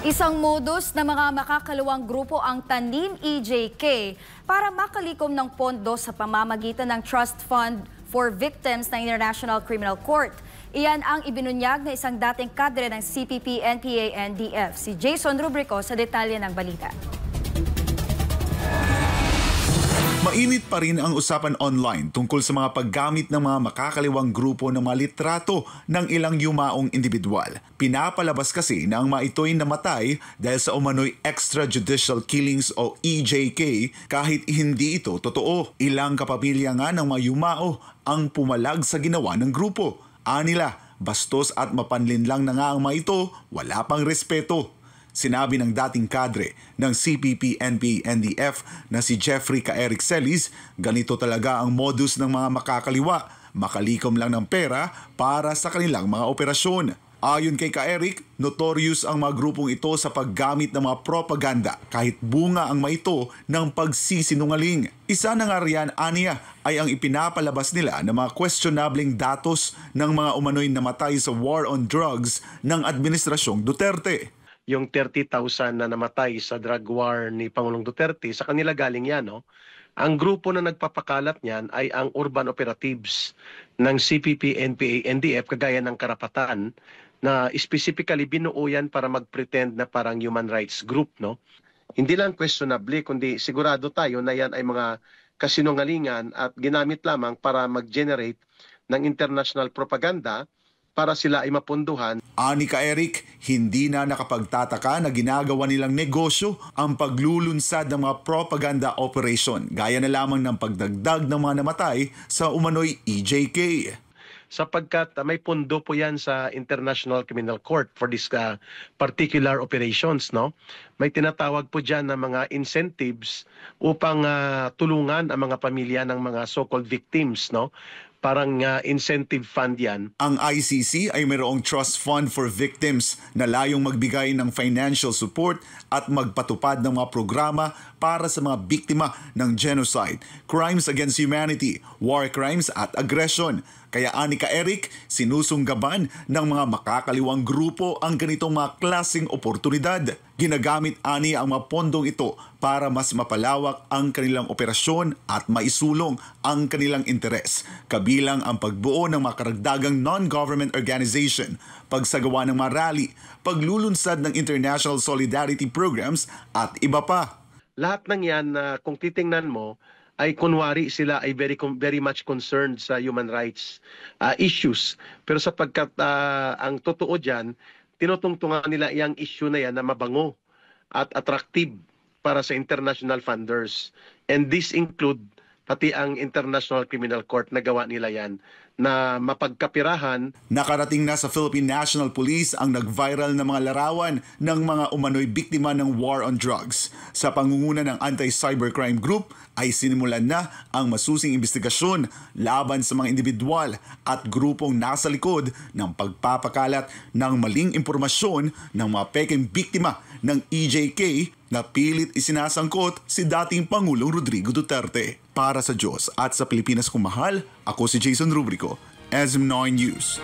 Isang modus na mga makakaluwang grupo ang Tanim EJK para makalikom ng pondo sa pamamagitan ng Trust Fund for Victims ng International Criminal Court. Iyan ang ibinunyag ng isang dating kadre ng CPP, NPA, NDF. Si Jason Rubrico sa detalye ng balita. Mainit pa rin ang usapan online tungkol sa mga paggamit ng mga makakaliwang grupo ng mga litrato ng ilang yumaong individual. Pinapalabas kasi na ang mga ito'y namatay dahil sa umano'y extrajudicial killings o EJK kahit hindi ito totoo. Ilang kapamilya nga ng mga yumao ang pumalag sa ginawa ng grupo. Anila, bastos at mapanlinlang na nga ang mga ito, wala pang respeto. Sinabi ng dating kadre ng CPP, NPA, NDF na si Jeffrey Eric Celis, ganito talaga ang modus ng mga makakaliwa, makalikom lang ng pera para sa kanilang mga operasyon. Ayon kay Eric, notorious ang mga grupong ito sa paggamit ng mga propaganda kahit bunga ang mga ito ng pagsisinungaling. Isa na nga riyan, aniya, ay ang ipinapalabas nila ng mga questionabling datos ng mga umano'y namatay sa war on drugs ng Administrasyong Duterte. Yung 30,000 na namatay sa drug war ni Pangulong Duterte, sa kanila galing yan, no? Ang grupo na nagpapakalat niyan ay ang urban operatives ng CPP, NPA, NDF, kagaya ng Karapatan, na specifically binuo yan para mag-pretend na parang human rights group, no? Hindi lang questionably, kundi sigurado tayo na yan ay mga kasinungalingan at ginamit lamang para mag-generate ng international propaganda para sila ay mapunduhan. Ani Eric, hindi na nakapagtataka na ginagawa nilang negosyo ang paglulunsad ng mga propaganda operation, gaya na lamang ng pagdagdag ng mga namatay sa umano'y EJK. Sapagkat may pondo po yan sa International Criminal Court for this particular operations, no? May tinatawag po dyan na mga incentives upang tulungan ang mga pamilya ng mga so-called victims, no? Parang incentive fund yan. Ang ICC ay mayroong Trust Fund for Victims na layong magbigay ng financial support at magpatupad ng mga programa para sa mga biktima ng genocide, crimes against humanity, war crimes at aggression. Kaya ani Eric, sinusunggaban ng mga makakaliwang grupo ang ganitong mga klaseng oportunidad. Ginagamit ani ang mga pondong ito para mas mapalawak ang kanilang operasyon at maisulong ang kanilang interes. Kabilang ang pagbuo ng mga karagdagang non-government organization, pagsagawa ng mga rally, paglulunsad ng international solidarity programs at iba pa. Lahat ng yan, kung titingnan mo, ay kunwari sila ay very much concerned sa human rights issues. Pero sapagkat ang totoo dyan, tinutungtungan nila yung issue na yan na mabango at attractive para sa international funders. And this include pati ang International Criminal Court na gawa nila yan na mapagkapirahan. Nakarating na sa Philippine National Police ang nag-viral na mga larawan ng mga umano'y biktima ng war on drugs. Sa pangunguna ng Anti-Cybercrime Group ay sinimulan na ang masusing investigasyon laban sa mga individual at grupong nasa likod ng pagpapakalat ng maling impormasyon ng mga peking biktima ng EJK na pilit isinasangkot si dating Pangulong Rodrigo Duterte. Para sa Diyos at sa Pilipinas kong mahal, ako si Jason Rubrico, SM9 News.